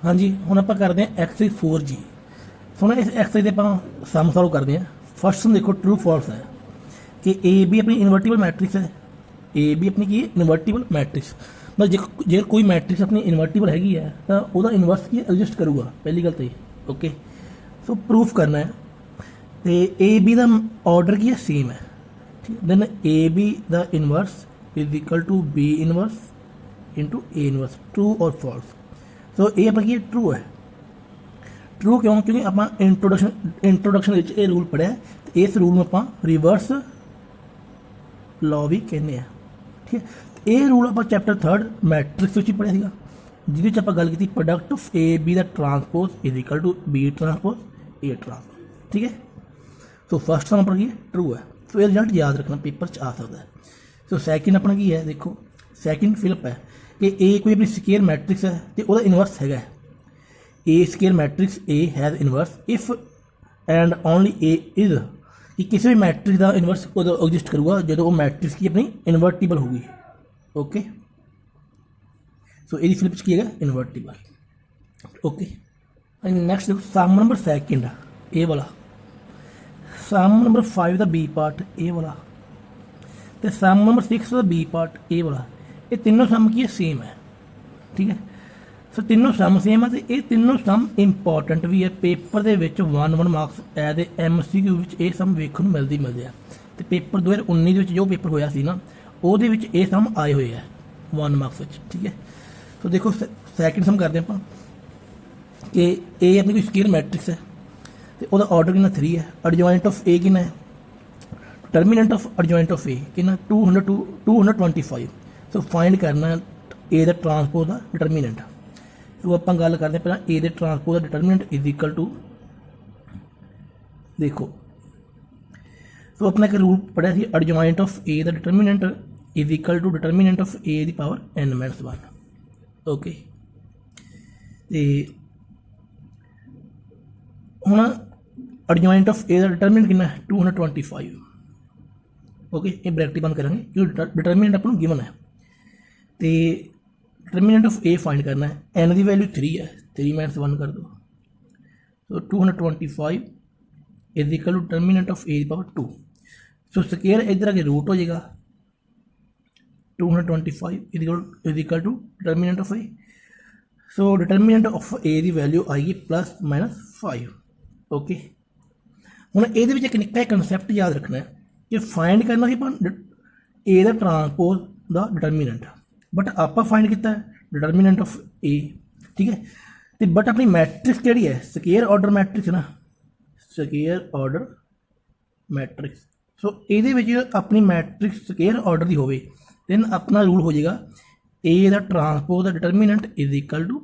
हाँ जी, हुण आपां करदे हां एक्सरसाइज 4G। सो ना इस एक्सरसाइज दे आपां सम सॉल्व करदे हां। फर्स्ट सम देखो ट्रू फॉल्स है कि ए बी अपनी इनवर्टिबल मैट्रिक्स है। ए बी अपनी की इनवर्टिबल मैट्रिक्स, मतलब जे कोई मैट्रिक्स अपनी इनवर्टिबल हैगी है तो ਉਹਦਾ ਇਨਵਰਸ ਕੀ ਐਗजिस्ट ਕਰੂਗਾ, ਪਹਿਲੀ ਗੱਲ ਤਾਂ ਇਹ ਓਕੇ। ਸੋ ਪ੍ਰੂਫ ਕਰਨਾ ਹੈ ਤੇ ਏ ਬੀ ਦਾ ਆਰਡਰ ਕੀ ਹੈ, ਸੇਮ ਹੈ ਠੀਕ ਹੈ। ਦੈਨ ਏ ਬੀ ਦਾ inverse is equal to B inverse into A inverse, true और फॉल्स। सो ये अपना की ट्रू है। ट्रू क्यों, क्योंकि आप इंट्रोडक्शन ये रूल पढ़िया, तो इस रूल में आप रिवर्स लॉ भी कहने हैं ठीक है। ये रूल आप चैप्टर 3 मैट्रिक्स ही पढ़िया जिद आप गल की product of A B the transpose is equal to B transpose A transpose ठीक है। सो फर्स्ट सम अपना की ट्रू है। सो ये रिजल्ट याद रखना, पेपर आ सकता है। सो सैकेंड अपना की है, देखो सैकेंड फिलिप है कि ए कोई अपनी स्केयर मैट्रिक्स है तो वह इनवर्स है। A square matrix A has inverse if and only A is, कि किसी भी मैट्रिक्स का इनवर्स उदों एग्जिस्ट करूँगा जो वो मैट्रिक्स की अपनी इनवर्टिबल होगी ओके। सो ये फिलिप की है इनवर्टिबल ओके। नैक्सट देखो सम नंबर सैकेंड ए वाला, सम नंबर 5 का बी पार्ट ए वाला, तो सम नंबर 6 का बी पार्ट ए वाला, ये तीनों सम की सेम है ठीक है। सो तीनों सम सेम है तो ये तीनों सम इंपॉर्टेंट भी है। पेपर के 1 मार्क्स एज ए MCQ ये सम वेखण मिलते हैं। तो पेपर 2019 जो पेपर होया सी ना वो ये सम आए हुए हैं 1 मार्क्स ठीक है। तो देखो सैकेंड सम करते हैं आप कि ए अपनी कोई स्केयर मैट्रिक्स है तो वह ऑर्डर कितना 3 है। एडजॉइंट ऑफ ए कितना है, determinant of adjoint of A कितना 225। सो फाइंड करना ए द ट्रांसपोज का डिटरमिनेंट। तो आप गल करते पहला ए द ट्रांसपोज का डिटरमिनेंट इज इक्वल टू, देखो सो अपना एक रूल पढ़िया सी एडजॉइंट ऑफ ए द determinant is equal to determinant of A दी पावर n-1 ओके। हुण एडजॉइंट ऑफ ए का डिटरमिनेंट कितना 225 ओके। ये ब्रैकेट बंद करेंगे क्योंकि डिटरमिनेंट अपन गिवन है। तो डिटरमिनेंट ऑफ ए फाइंड करना है, एन की वैल्यू 3 है, 3 - 1 कर दो। तो 225 is equal to determinant of A की पावर 2। सो स्केयर इधर आके रूट हो जाएगा 225 is equal to determinant of A. So determinant of A की वैल्यू आएगी +-5 ओके। हुण ये एक निक्का कंसैप्ट याद रखना है कि फाइंड करना कि ए का ट्रांसपोज का डिटरमिनेंट, बट आप फाइंड किया डिटरमिनेंट ऑफ ए ठीक है। तो बट अपनी मैट्रिक्स जी है स्केयर ऑर्डर मैट्रिक्स ना, स्केयर ऑर्डर मैट्रिक्स। सो ये अपनी मैट्रिक्स स्केयर ऑर्डर की होवे दैन अपना रूल हो जाएगा ए का ट्रांसपोज का determinant is equal to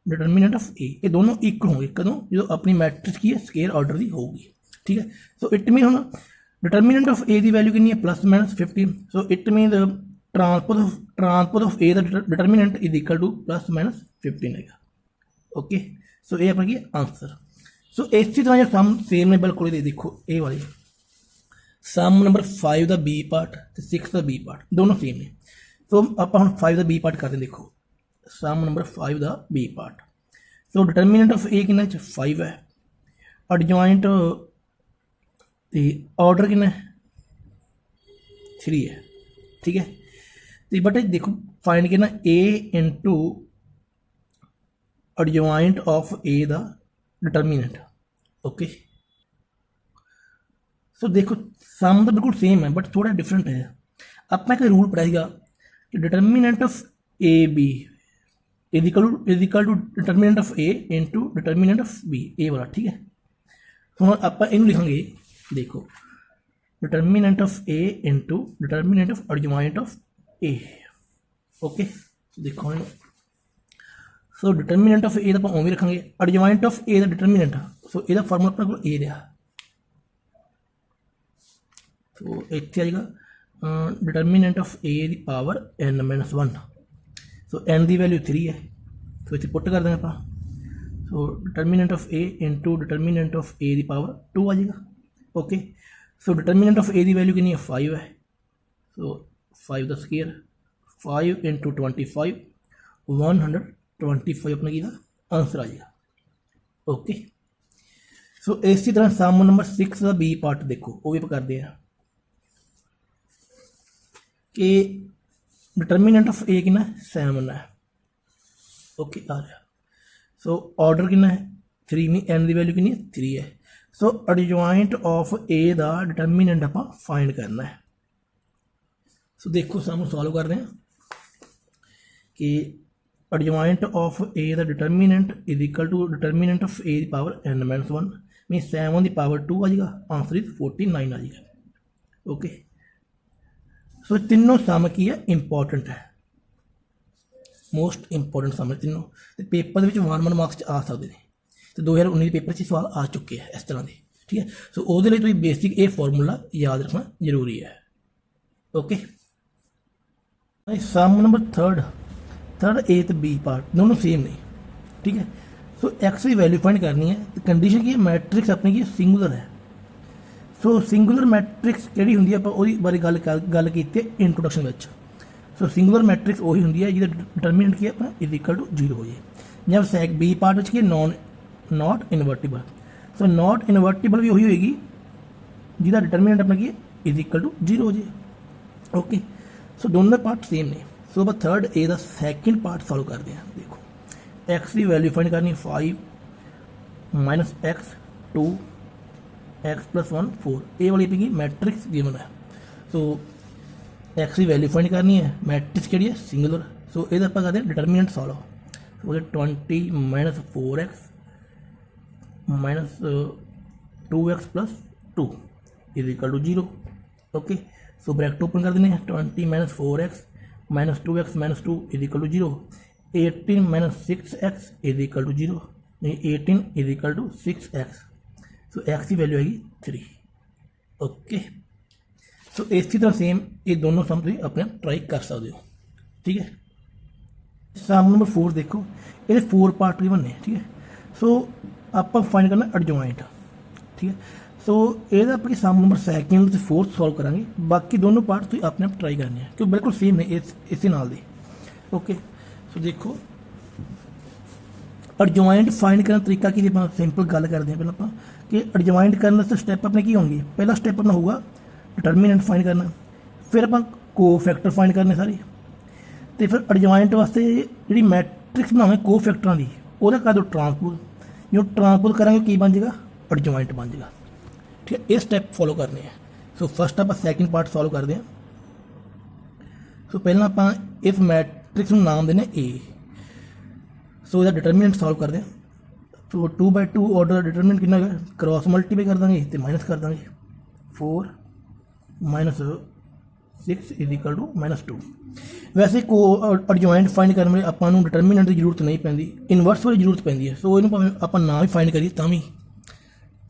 determinant of A. ये दोनों इक्वल होंगे कदों, जो अपनी मैट्रिक्स की है स्केयर ऑर्डर की होगी ठीक है। सो इट मीन हम डिटरमिनेंट ऑफ ए की वैल्यू कितनी है +-15। So it mean transpose of A का डिटरमिनेंट इज इक्वल टू +-15 है ओके। सो ये अपना आंसर। सो इसी तरह जो सम सेम ने बिल्कुल देखो ये वाली सम नंबर 5 का बी पार्ट तो 6 का बी पार्ट दोनों सेम है। सो आप 5 का बी पार्ट करते हैं, देखो सम नंबर 5 का B part. So determinant of A कितना 5 है, एडजॉइंट ऑर्डर कितना 3 है ठीक है। तो बट देखो फाइंड करना ए इंटू एडजॉइंट ऑफ ए का डिटरमिनेंट ओके। सो देखो सम तो बिल्कुल सेम है बट थोड़ा डिफरेंट है। अपना एक रूल पढ़ाएगा कि determinant of A B is equal to determinant of A into determinant of B, A वाला ठीक है। हम आप इन लिखेंगे, देखो determinant of A into determinant of adjoint of A okay. देखो सो डिटरमिनेंट ऑफ ए तो उवें रखेंगे, एडजॉइंट ऑफ ए का डिटरमिनेंट सो यदा फार्मूला अपने को ए रहा। तो इतने आएगा डिटरमिनेंट ऑफ ए की पावर n-1। सो एन की वैल्यू 3 है, तो इतने पुट कर देंगे आप। So determinant of A into determinant of A की पावर 2 आ जाएगा okay. So determinant of A की वैल्यू कितनी है 5 है। सो 5 का स्केयर 5 × 25 125 अपना की आंसर आ जाएगा। ओके, सो इसी तरह सम नंबर 6 का बी पार्ट देखो, वो भी आप करते हैं कि डिटरमिनेंट ऑफ ए कितना 7 है। ओके आ रहा, सो ऑर्डर कितना है 3 में, एन की वैल्यू कितनी है 3 है। सो एडजॉइंट ऑफ ए का डिटरमिनेंट आप फाइंड करना है। सो देखो सामू सॉल्व कर रहे हैं कि एडजॉइंट ऑफ ए का determinant is equal to determinant of A की पावर n-1 मीन 7 की पावर 2 आ जाएगा, आंसर इज 49 आ जाएगा। ओके, सो तीनों सम की है इंपॉर्टेंट है, मोस्ट इंपॉर्टेंट सम है तीनों, तो पेपर के 1 मार्क्स आ सकते हैं, तो 2019 पेपर से सवाल आ चुके हैं इस तरह के। ठीक है, सो वो बेसिक ये फॉर्मूला याद रखना जरूरी है। Okay, sum number third A तो बी पार्ट दोनों सेम नहीं। ठीक है, सो एक्स की वैल्यू फाइंड करनी है, तो कंडीशन की मैट्रिक्स अपनी की सिंगुलर है। सो सिंगुलर मैट्रिक्स किहड़ी हुंदी है, ਆਪਾਂ ਉਹਦੀ ਬਾਰੇ ਗੱਲ ਕੀਤੀ इंट्रोडक्शन ਵਿੱਚ। सो सिंगुलर मैट्रिक्स वही होंगी है जिसका डिटरमिनेंट की अपना इज इक्वल टू 0 हो जाए। जब सैक बी पार्ट की not invertible, so not invertible भी वही होएगी जिसका डिटरमिनेंट अपना की इज इक्वल टू 0 हो जाए। ओके, सो दोनों पार्ट सेम ने। सो अब थर्ड ए का सैकेंड पार्ट सॉल्व करते हैं। देखो एक्स की वैल्यू फाइंड करनी 5 माइनस एक्स 2 एक्स प्लस 1 4, ए वाली की मैट्रिक्स गिवन है। सो एक्स की वैल्यू फाइंड करनी है, मैट्रिक्स केड़ी है सिंगुलर। सो ये आप करते हैं determinant solve, so 20 minus 4x minus 2x plus 2 is equal to 0। Okay, so bracket open कर देने 20 minus 4x minus 2x minus 2 is equal to 0। 18 minus 6x is equal to 0, नहीं 18 is equal to 6x। So x की value आएगी 3। Okay, सो इसी तरह same ये दोनों सम तुम अपने ट्राई कर सकते हो। ठीक है, सम नंबर 4 देखो, ये 4 पार्ट भी बनने। ठीक है, सो आप फाइंड करना एडजॉइंट। ठीक है, सो ये अपनी सम नंबर 2 से 4 सॉल्व करांगे, बाकी दोनों पार्ट तुम अपने आप ट्राई करने हैं क्योंकि बिल्कुल सेम है इसी नाल दी। ओके, सो देखो एडजॉइंट फाइंड करने तरीका की सिंपल गल करते हैं। पहले आप कि एडजॉइंट करने से स्टैप अपने की होंगे, पहला स्टैप अपना होगा डिटरमिनेंट फाइंड करना, फिर आप कोफैक्टर फाइंड करने सारे, तो फिर एडजॉइंट वास्ते जी मैट्रिक्स बनावे कोफैक्टरां की वह कर दो ट्रांसपोज, जो ट्रांसपोज करांगे की बन जाएगा एडजॉइंट बन जाएगा। ठीक है, ये स्टैप फॉलो करने हैं। सो फर्स्ट आप सैकेंड पार्ट सॉल्व करते हैं। सो पहला आप इस मैट्रिक्स में नाम देने ए, सो इसका डिटरमिनेंट सॉल्व करते हैं। तो 2/2 ऑर्डर डिटरमिनेंट कितना है, क्रॉस मल्टीप्लाई कर देंगे तो माइनस कर देंगे 4 माइनस 6 इज इक्वल टू -2। वैसे को एडजॉइंट फाइंड करने में ਆਪਾਂ ਨੂੰ डिटरमिनेंट की जरूरत नहीं पैंदी, इनवर्स वाली जरूरत पैंदी है। सो ਇਹਨੂੰ ਭਾਵੇਂ ਆਪਾਂ ਨਾ ਵੀ फाइंड करिए ਤਾਂ भी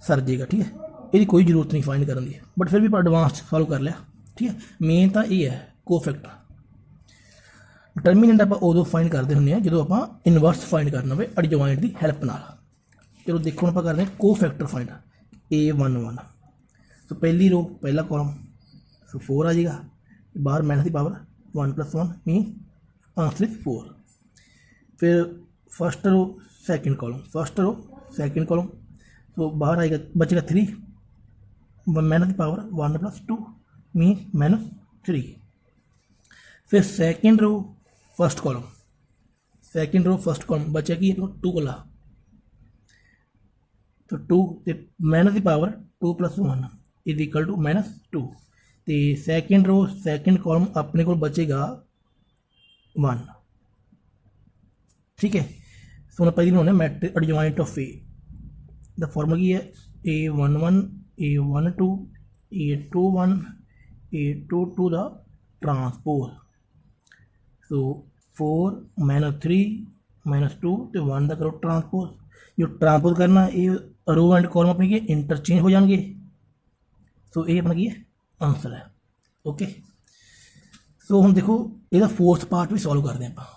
सर जाएगा। ठीक है, ਇਹਦੀ कोई जरूरत नहीं फाइंड करने की, बट फिर भी ਆਪਾਂ एडवांस सॉल्व कर लिया। ठीक है, मेन तो ये है कोफैक्टर। डिटरमिनेंट आप उदों फाइंड करते होंगे जो आप इनवर्स फाइंड करना हो एडजॉइंट की हैल्प नाल। चलो देखो आप करते हैं कोफैक्टर फाइंड A11। सो पहली रो पहला कॉलम, सो 4 आ जाएगा, बाहर माइनस की पावर 1 + 1 मीन आंसर इज 4। फिर first row second column, first row second column, तो बाहर आएगा बचेगा 3 माइनस की पावर 1 + 2 मीन -3। फिर second row first column, second row first column बचा कि 2 कोला, तो 2 माइनस की पावर 2 + 1 इज इक्वल टू -2। तो सैकेंड रो सैकेंड कॉलम अपने को बचेगा 1। ठीक है, सो हम पहली बनाने matrix adjoint of A, the formula की है A11 A12 A21 A22 the transpose. सो 4 -3 -2 तो 1 का करो ट्रांसपोज। जो ट्रांसपोज करना ये रो एंड कॉलम अपने की इंटरचेंज हो जाएंगे। सो ये अपना की है आंसर है। ओके, सो हम देखो ये फोर्थ पार्ट भी सॉल्व करते हैं आप।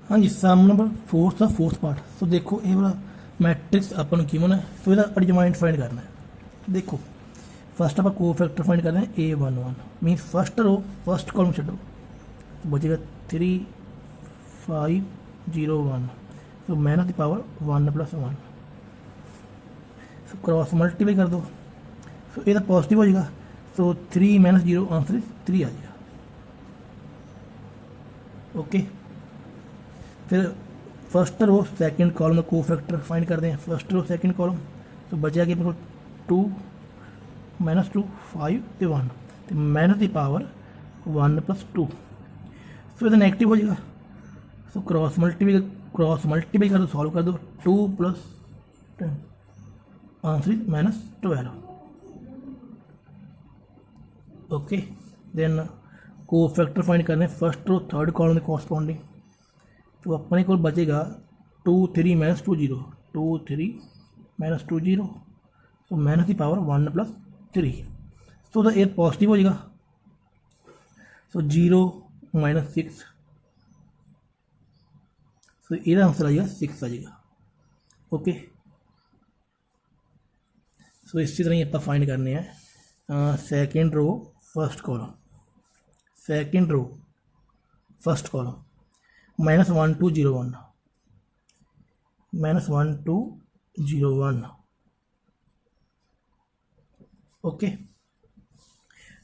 हाँ जी, सम नंबर 4 का फोर्थ पार्ट। सो देखो ये वाला मैट्रिक्स अपन गिवन है, तो इसका एडजॉइंट फाइंड करना है। देखो फर्स्ट आप कोफैक्टर फाइंड करना है A11 mean first row first column छो, बचेगा 3 5 0 1 so minus the power 1 + 1, so cross multiply कर दो, सो ये पॉजिटिव हो जाएगा, सो 3 - 0 आंसर इज 3 आ जाएगा। ओके, फिर फर्स्ट रो सेकंड कॉलम में को फैक्टर फाइंड करते हैं, फर्स्ट रो सेकंड कॉलम, तो बचा कि अपने को 2 - 2 5 ਤੇ 1 तो माइनस की पावर 1 + 2, सो ये नेगेटिव हो जाएगा, सो क्रॉस मल्टीप्लाई कर दो, सॉल्व कर दो, 2 + 10 आंसर इज -12। ओके, देन को फैक्टर फाइंड करने फर्स्ट रो थर्ड कॉलम के कॉरस्पॉन्डिंग, तो अपने को बचेगा 2 3 - 2 0, 2 3 - 2 0, तो माइनस की power 1 + 3, so the air positive हो जाएगा, सो 0 - 6, सो ये आंसर आ जाएगा 6 आ जाएगा। ओके, सो इसी तरह ही आप फाइंड करने हैं second row first column, second row first column -1 2 0 1, -1 2 0 1। Okay,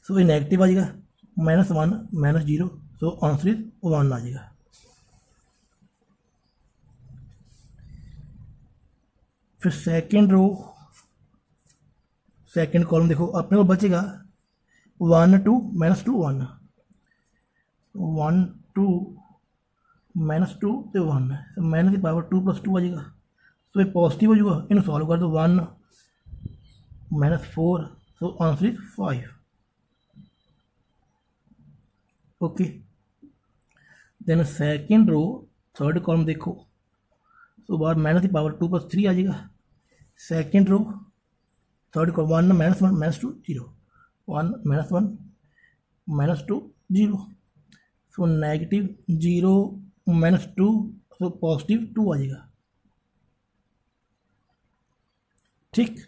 so ये नेगेटिव आ जाएगा, -1 - 0, सो आंसर इज 1 आ जाएगा। फिर सेकेंड रो सेकेंड कॉलम देखो, अपने को बचेगा 1 2 - 2 1, 1 2 - 2 तो 1, तो माइनस की पावर 2 + 2 आ जाएगा, सो ये पॉजिटिव हो जाएगा, इन्हें सॉल्व कर दो, 1 - 4, so answer is 5। Okay, then second row third column देखो, सो बाहर माइनस की पावर 2 + 3 आ जाएगा, second row third column 1 - 1 - 2 0, 1 - 1 - 2 0, so negative 0 - 2, so positive 2 आ जाएगा। ठीक,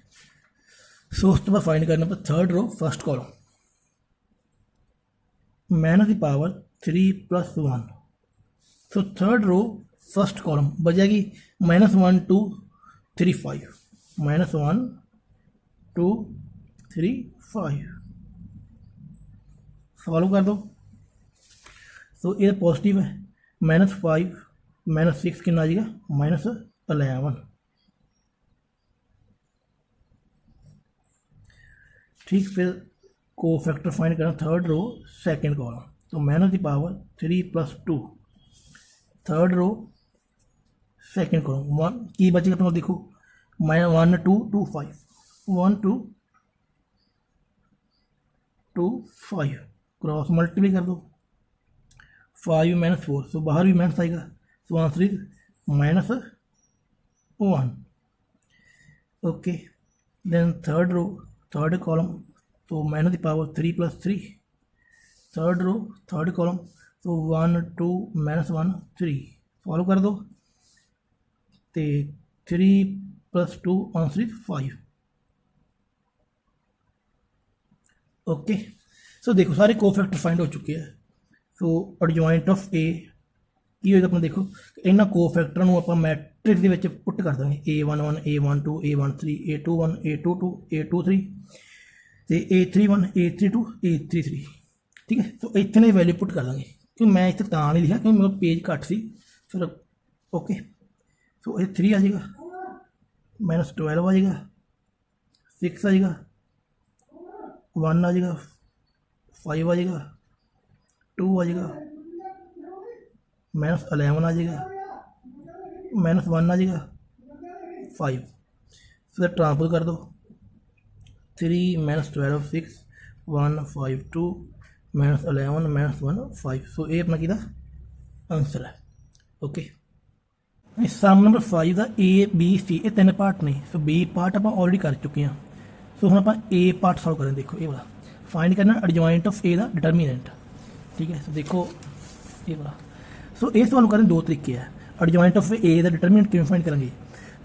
सो उसके बाद फाइंड करना पर third row first column, minus की power 3 + 1, so third row first column बचेगी -1 2 3 5, -1 2 3 5, सॉल्व कर दो, सो ये पॉजिटिव है, -5 - 6 कितना आ जाएगा -11। ठीक, फिर को फैक्टर फाइंड करना थर्ड रो सेकेंड कॉलम, तो माइनस की power 3 + 2, third row second column 1 की बचेगा अपने को देखो, -1 2 2 5, 1 2 2 5, क्रॉस मल्टीप्लाई कर दो, 5 - 4, सो बाहर भी माइनस आएगा, so answer is -1। Okay, then third row third column, तो माइनस की power 3 + 3, third row third column, तो 1 2 -1 3, सॉल्व कर दो, तो 3 + 2 आंसर इज 5। ओके, सो देखो सारे को फैक्टर फाइंड हो चुके हैं, सो एडजॉइंट ऑफ ए की होएगा अपना देखो, इन्होंने को फैक्टर आप मैट्रिक्स के पुट कर देंगे, A11 A12 A13 A21 A22 A23 तो A31 A32 A33, ठीक है, तो इतने वैल्यू पुट कर देंगे, क्योंकि मैं इतने तां नहीं लिखा क्योंकि मेरा पेज घट सी फिर। ओके, सो ये 3 आ जाएगा, -12 आ जाएगा, 6 आ जाएगा, 1 आ जाएगा, 5 आ जाएगा, 2 आ जाएगा, -11 आ जाएगा, -1 आ जाएगा, 5, फिर ट्रांसफर कर दो, 3 - 12 6 1 5 2 -11 -1 5, सो ये अपना किदा आंसर है। ओके, सम नंबर 5 का A B C ये 3 पार्ट ने, सो B पार्ट आप ऑलरेडी कर चुके हैं, सो हम आप A पार्ट सॉल्व करें। देखो ये वाला फाइंड करना एडजॉइंट ऑफ A का डिटरमिनेंट, ठीक है, तो देखो ये वाला, सो ये सॉल्व करें 2 तरीके है, एडजॉइंट ऑफ A का डिटरमिनेंट किमें फाइंड करेंगे,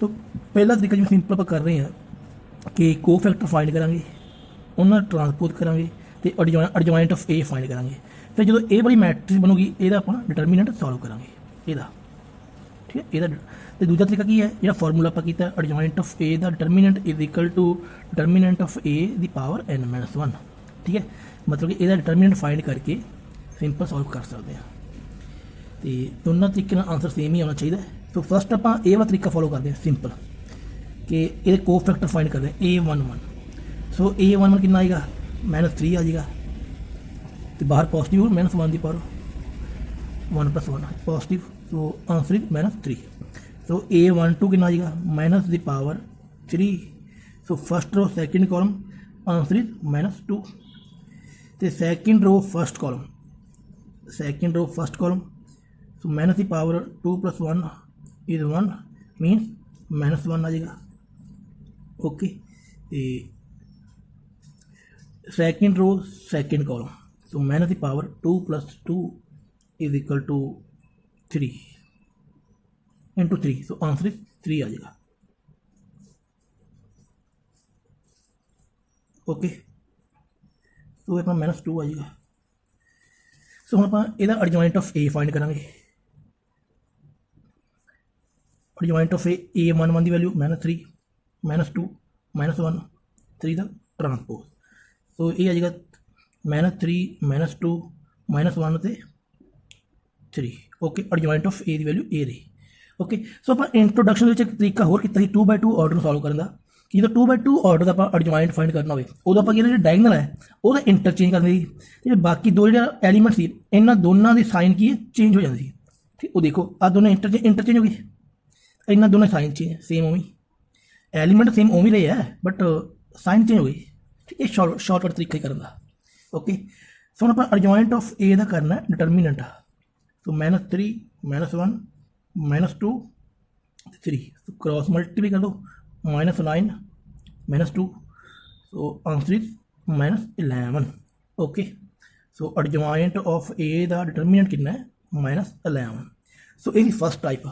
तो पहला तरीका जो सिंपल आप कर रहे हैं कि को फैक्टर फाइंड करांगे, उन्होंने ट्रांसपोज करांगे तो एडजॉइंट ऑफ A फाइंड करांगे, फिर जो ये वाली मैट्रिक्स बनूगी ये आप डिटरमिनेंट सॉल्व करांगे। ਇਹਦਾ ठीक है। ਇਹਦਾ ਤੇ ਦੂਜਾ ਤਰੀਕਾ ਕੀ ਹੈ, ਜਿਹੜਾ ਫਾਰਮੂਲਾ ਆਪਾਂ ਕੀਤਾ ਐਡਜੁਆਇੰਟ ਆਫ A ਦਾ determinant is equal to determinant of A ਦੀ ਪਾਵਰ n-1, ਠੀਕ ਹੈ। ਮਤਲਬ ਕਿ ਇਹਦਾ ਡਿਟਰਮੀਨੈਂਟ ਫਾਈਂਡ ਕਰਕੇ ਸਿੰਪਲ ਸੋਲਵ ਕਰ ਸਕਦੇ ਹਾਂ। ਤੇ ਦੋਨਾਂ ਤਰੀਕੇ ਨਾਲ ਆਨਸਰ ਸੇਮ ਹੀ ਆਉਣਾ ਚਾਹੀਦਾ। ਸੋ ਫਸਟ ਆਪਾਂ ਇਹ ਵਾਲਾ ਤਰੀਕਾ ਫੋਲੋ ਕਰਦੇ ਹਾਂ ਸਿੰਪਲ, ਕਿ ਇਹਦੇ ਕੋਫੈਕਟਰ ਫਾਈਂਡ ਕਰਦੇ ਹਾਂ A11। ਸੋ A11 ਕਿੰਨਾ ਆਏਗਾ, -3 ਆ ਜਾਏਗਾ, ਤੇ ਬਾਹਰ ਪੋਜ਼ਿਟਿਵ -1 ਦੀ ਪਾਵਰ 1 + 1 पॉजिटिव, तो आंसर इज -3। तो A12 कितना आ जाएगा, minus the power 3। So first row second column answer is -2। तो second row first column so minus the power 2 + 1 is 1 minus -1 आ जाएगा। Okay, second row second column so minus the power 2 + 2 is equal to 3 × 3, so answer is 3 आ जाएगा। Okay, सो अपना -2 आ जाएगा। सो हम आप ਇਹਦਾ ਐਡਜੁਆਇੰਟ ਆਫ A फाइंड ਕਰਾਂਗੇ। ਐਡਜੁਆਇੰਟ ਆਫ A11 ਦੀ ਵੈਲਿਊ -3 -2 -1 3 ਦਾ ਟਰਾਂਸਪੋਜ਼, ਸੋ ਇਹ ਆ ਜਾਏਗਾ -3 -2 -1 ਤੇ 3। ओके, एडजॉइंट ऑफ ए की वैल्यू ए रही। ओके, सो आप इंट्रोडक्शन एक तरीका होर किया 2/2 ऑर्डर सॉल्व करने का, कि जो 2/2 ऑर्डर का आप एडजॉइंट फाइंड करना हो उदो आप जो डायगनल है वो इंटरचेंज करने की, जो बाकी दो जो एलीमेंट से इन्होंने दोनों की साइन की चेंज हो जाती है। ठीक, वो देखो आ दोनों इंटरचेंज हो गई, इन्होंने दोनों साइन चेंज सेम उवें, एलीमेंट सेम उवें रहे है बट साइन चेंज हो गई। ठीक, ये शॉर्टकट तरीका ही करने का। ओके, सो हम आप एडजॉइंट ऑफ ए का करना डिटरमिनेंट, तो -3 -1 -2 3, तो क्रॉस मल्टीप्लाई कर दो, -9 -2, so answer is -11। Okay, so adjoint of A का डिटरमिनेंट कितना है, -11। सो ये फर्स्ट टाइप।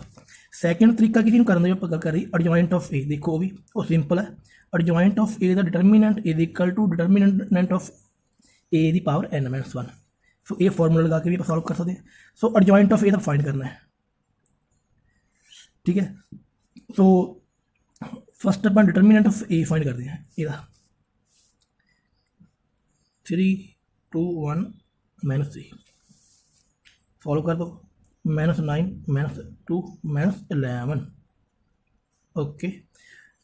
सैकेंड तरीका किसी करने जो आप गल कर रही एडजॉइंट ऑफ ए, देखो भी वो सिंपल है। एडजॉइंट ऑफ ए का determinant is equal to determinant of A की पावर n-1। सो ये फॉर्मूला लगा के भी आप सॉल्व कर सकते हैं। सो एडजॉइंट ऑफ ए का फाइंड करना है। ठीक है, so first upon determinant of A find करते हैं। ਇਹਦਾ 3 2 1 -3 सॉल्व कर दो, -9 -2 -11। ओके,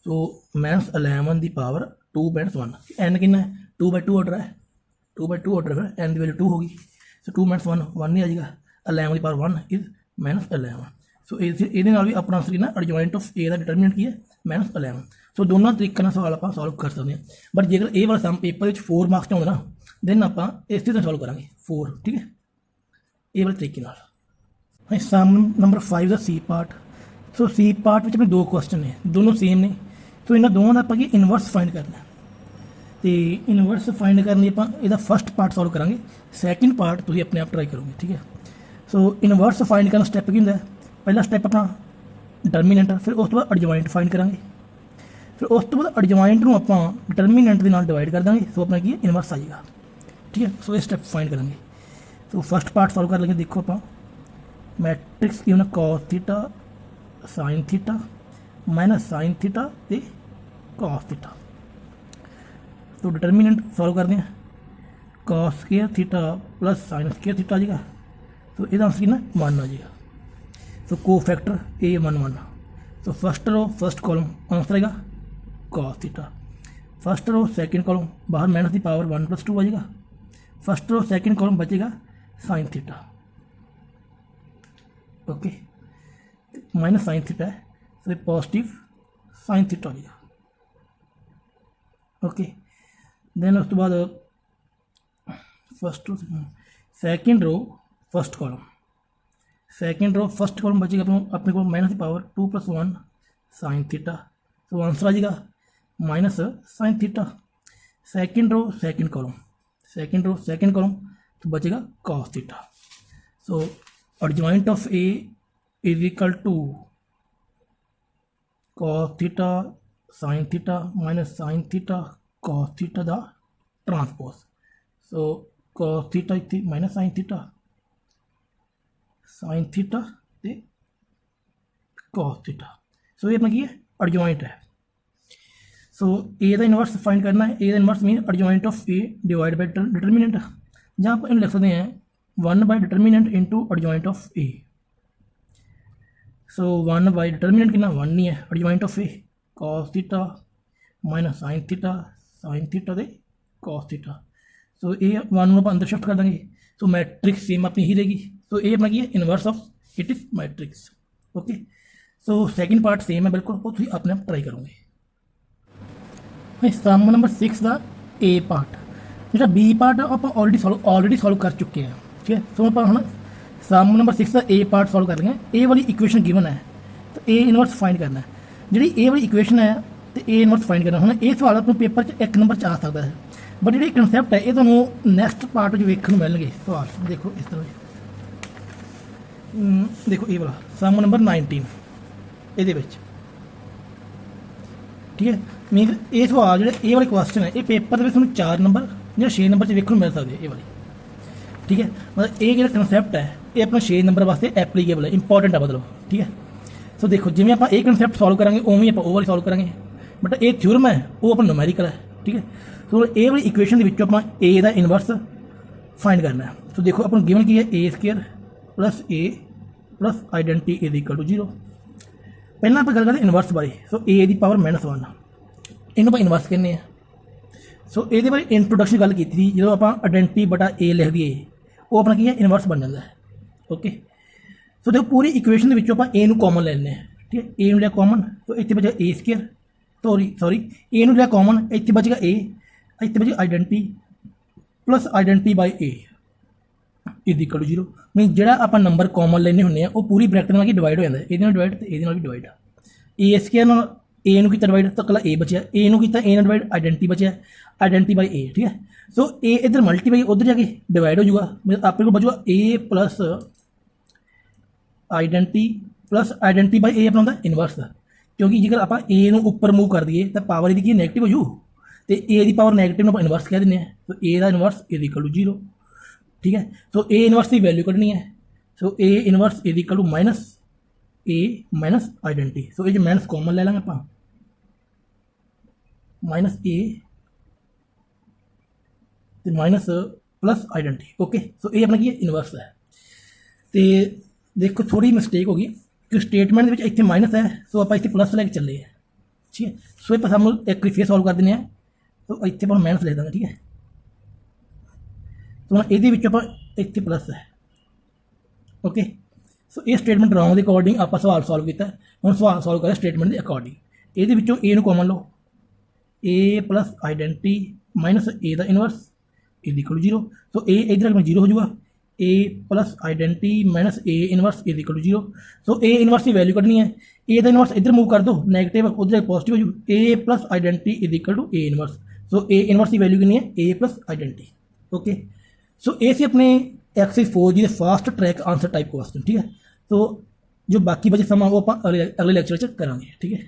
सो -11 की पावर 2 -1, n कितना है 2/2 ऑर्डर है, 2/2 ऑर्डर है, n की वैल्यू 2 होगी, सो 2 - 1 1 ही आ जाएगा, 11 की पावर 1 इज -11। सो ये भी अपना आंसर की ना एडजॉइंट ऑफ ए का डिटरमिनेंट की है -11। सो दोनों तरीकों से सवाल आप सॉल्व कर सकते हैं, बट जेकर ये वाला सम पेपर 4 मार्क्स आउंदा ना दैन आप इस तरह सॉल्व करेंगे 4। ठीक है, ये वाले तरीके नाल। हाँ, सम नंबर 5 का सी पार्ट। सो सी पार्ट में अपने 2 क्वेश्चन ने, दोनों सेम ने। सो इन्होंने दोनों का आप इनवर्स फाइंड करना, तो इनवर्स फाइंड करने आप फर्स्ट पार्ट सॉल्व करेंगे, सैकेंड पार्ट तुम अपने आप ट्राई करोगे। ठीक है, सो इनवर्स फाइंड करना स्टैप की होंगे, पहला स्टैप अपना डिटरमिनेंट, फिर उस तो बाद एडजॉइंट फाइंड करेंगे, फिर उस तो बाद एडजॉइंट को आप डिटरमिनेंट के नाल डिवाइड कर देंगे, सो अपना की इनवर्स आ जाएगा। ठीक है, सो ये स्टैप फाइंड करेंगे। तो फर्स्ट पार्ट सॉल्व कर लेंगे। देखो आप मैट्रिक्स की cos theta sine theta -sine theta ते कॉस थीटा। तो डिटरमिनेंट सॉल्व करते हैं, cos square theta plus sine square theta आ जाएगा, तो यदा आंसर कितना 1 आ जाएगा। तो को फैक्टर A11, तो first row first column answer आएगा cos theta, first row second column बाहर माइनस की पावर 1 + 2 आ जाएगा, फर्स्ट रो सेकंड कॉलम बचेगा sine theta. Okay, minus sine theta है, तो पॉजिटिव साइन थीटा आ जाएगा। ओके, देन उस तो बाद first row second row first column, second row first column बचेगा अपने को माइनस की पावर 2 + 1 साइन थीटा, तो आंसर आ जाएगा -sine theta. Second row second column, second row second column तो बचेगा cos theta. So adjoint of A is equal to cos theta sine theta -sine theta cos theta दा transpose. So cos theta इतने -sine theta ते cos theta. सो ये अपना की है adjoint है। सो ए का इनवर्स फाइंड करना है। ए का inverse mean adjoint of A divide by determinant, जहाँ आप इन लिख सकते हैं 1 by determinant into adjoint of A. So 1 by determinant कितना 1 नहीं है, adjoint of A cos theta minus sine theta दे cos थीटा। सो ए 1 ਨੂੰ ਆਪਾਂ ਅੰਦਰ ਸ਼ਿਫਟ ਕਰ ਦਾਂਗੇ। सो मैट्रिक्स सेम अपनी ही रहेगी। सो ये अपना की है inverse of it is matrix. Okay, so second part same है बिल्कुल, वो तुम अपने आप ट्राई करोगे। सम नंबर 6 का ए पार्ट, जो बी पार्ट आप ऑलरेडी सॉल्व कर चुके हैं। ठीक है, सो आप हम सम नंबर 6 का ए पार्ट सॉल्व कर लेंगे। ए वाली इक्वेशन गिवन है तो ए इनवर्स फाइंड करना है। जी ए वाली इक्वेशन है तो ए इनवर्स फाइंड करना। हम ये सवाल अपने पेपर 1 नंबर आ सकता है, बट जी कंसैप्ट है ये तो नैक्सट पार्ट वेखने मिलने सवाल। देखो इस तरह देखो ये वाला सम नंबर 19 ये ठीक है। मीन ये सवाल जो ये वाले क्वेश्चन है ये पेपर में 4 नंबर या 6 नंबर वेखने मिल सकते ये वाली। ठीक है, मतलब ये जो कंसैप्ट है ये अपना 6 नंबर वास्ते एप्लीकेबल है, इंपॉर्टेंट है मतलब। ठीक है, सो देखो जिवें आप ये कंसैप्ट सॉल्व करांगे उवें आप वो वाली सॉल्व करांगे, बट ये थ्योरम है वो अपना न्यूमेरिकल है। ठीक है, सो ये वाली इक्वेशन के विचों आप ए का इनवर्स फाइंड करना है। सो देखो अपन गिवन की है A square plus A plus identity is equal to 0। पहला आप गल करते इनवर्स बारे। सो ए की पावर -1 इनू आप इनवर्स कहने हैं। सो ये बारे इंट्रोडक्शन गल की थी, जो आप आइडेंटिटी बटा ए लिख दिए वो अपना की है इनवर्स बन जाता है। ओके, सो देखो पूरी इक्वेशन के विचों आप ए नू कॉमन ले लें। ठीक है, ए नू लिया कॉमन तो इतने बचेगा ए स्केयर, सॉरी ए नू लिया कॉमन इतने बचेगा ए, इतने बचेगा identity plus identity by A is equal to 0। Mean जो आप नंबर कॉमन लेने होंगे वो पूरी ब्रैकेट में डिवाइड हो जाता है, ये डिवाइड तो ये भी डिवाइड। ए स्केयर ए नू किया डिवाइड तो कला ए बचा, ए नू किया ए डिवाइड आइडेंटिटी बचा, आइडेंटिटी बाई ए। ठीक है, सो ए इधर मल्टीप्लाई उधर जाके डिवाइड हो जाऊगा, मतलब अपने को बचूगा ए प्लस आइडेंटिटी बाई ए अपना होता इनवर्स, क्योंकि जेकर आप ए नू उपर मूव कर दिए तो पावर यदि नैगेटिव हो जू तो ए की पावर नैगेटिव में इनवर्स कह दें। तो ए का इनवर्स इज इक्वल टू 0। ठीक है, सो ए इनवर्स की वैल्यू कढ़नी है। So A inverse is equal to minus A minus identity. सो ये जो माइनस कॉमन ले लेंगे आप माइनस ए तो minus plus identity. Okay, so ये अपना की इनवर्स है। तो देखो थोड़ी मिस्टेक होगी कि स्टेटमेंट इतने माइनस है, सो आप इतने प्लस लैके चले हैं। ठीक है, सो ये हम एक फिर सॉल्व कर दें तो इतने पर माइनस ले देंगे। ठीक है, तो हम ये इतने प्लस है। ओके, सो ये स्टेटमेंट रॉन्ग के अकॉर्डिंग आप सवाल सॉल्व किया। हम सवाल सॉल्व करें स्टेटमेंट के अकॉर्डिंग। ये ए नू कॉमन लो, A plus identity minus A का inverse is equal to 0। So A इधर 0 हो जाएगा, A plus identity minus A inverse is equal to 0। So A inverse की वैल्यू करनी है, ए का इनवर्स इधर मूव कर दो नेगेटिव उधर पॉजिटिव हो जाए, A plus identity is equal to A inverse. So A inverse की वैल्यू करनी है A plus identity. Okay, so ये से अपने एक्सरसाइज 4G के fast track answer type question. ठीक है, तो जो बाकी बचे समा वो आप अगले लेक्चर करांगे। ठीक है।